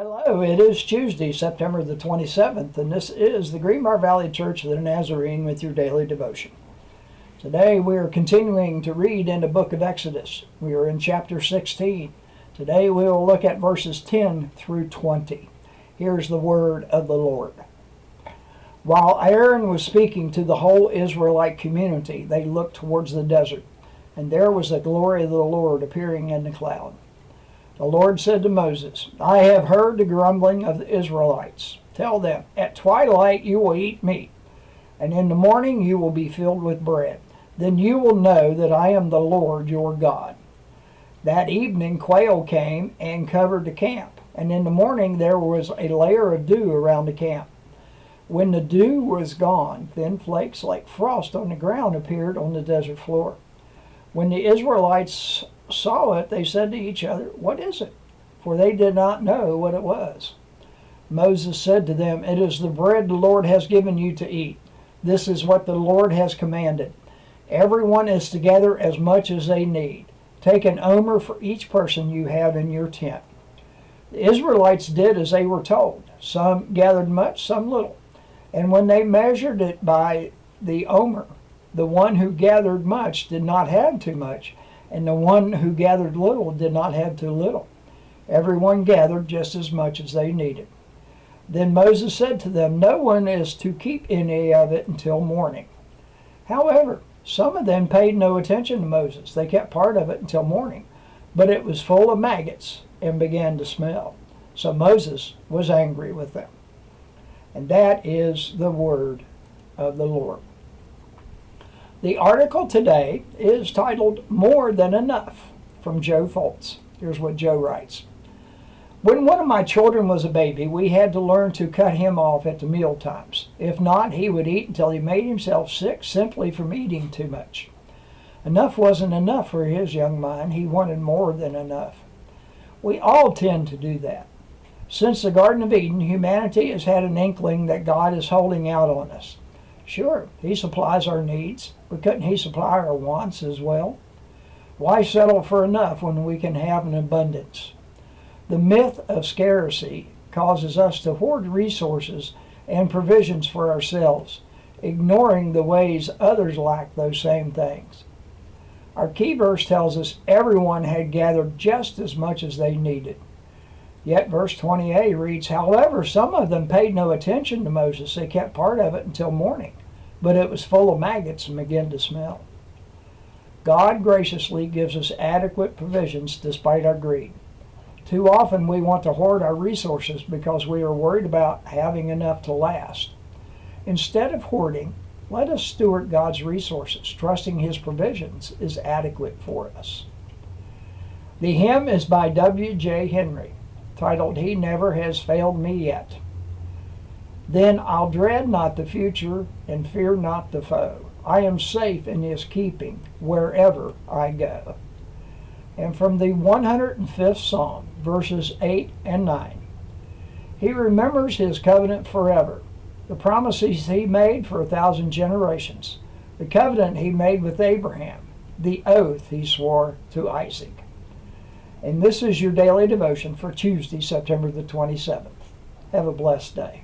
Hello, it is Tuesday, September the 27th, and this is the Greenbrier Valley Church of the Nazarene with your daily devotion. Today we are continuing to read in the book of Exodus. We are in chapter 16. Today we will look at verses 10 through 20. Here's the word of the Lord. While Aaron was speaking to the whole Israelite community, they looked towards the desert, and there was the glory of the Lord appearing in the cloud. The Lord said to Moses, I have heard the grumbling of the Israelites. Tell them, at twilight you will eat meat, and in the morning you will be filled with bread. Then you will know that I am the Lord your God. That evening quail came and covered the camp, and in the morning there was a layer of dew around the camp. When the dew was gone, thin flakes like frost on the ground appeared on the desert floor. When the Israelites saw it, they said to each other, What is it? For they did not know what it was. Moses said to them, It is the bread the Lord has given you to eat. This is what the Lord has commanded. Everyone is to gather as much as they need. Take an omer for each person you have in your tent. The Israelites did as they were told. Some gathered much, some little. And when they measured it by the omer, the one who gathered much did not have too much, and the one who gathered little did not have too little. Everyone gathered just as much as they needed. Then Moses said to them, No one is to keep any of it until morning. However, some of them paid no attention to Moses. They kept part of it until morning, but it was full of maggots and began to smell. So Moses was angry with them. And that is the word of the Lord. The article today is titled More Than Enough from Joe Foltz. Here's what Joe writes. When one of my children was a baby, we had to learn to cut him off at the meal times. If not, he would eat until he made himself sick simply from eating too much. Enough wasn't enough for his young mind. He wanted more than enough. We all tend to do that. Since the Garden of Eden, humanity has had an inkling that God is holding out on us. Sure, he supplies our needs, but couldn't he supply our wants as well? Why settle for enough when we can have an abundance? The myth of scarcity causes us to hoard resources and provisions for ourselves, ignoring the ways others lack those same things. Our key verse tells us everyone had gathered just as much as they needed. Yet verse 20a reads, However, some of them paid no attention to Moses. They kept part of it until morning, but it was full of maggots and began to smell. God graciously gives us adequate provisions despite our greed. Too often we want to hoard our resources because we are worried about having enough to last. Instead of hoarding, let us steward God's resources, trusting His provisions is adequate for us. The hymn is by W.J. Henry, titled He Never Has Failed Me Yet. Then I'll dread not the future and fear not the foe. I am safe in His keeping wherever I go. And from the 105th Psalm, verses 8 and 9. He remembers His covenant forever, the promises He made for 1,000 generations, the covenant He made with Abraham, the oath He swore to Isaac. And this is your daily devotion for Tuesday, September the 27th. Have a blessed day.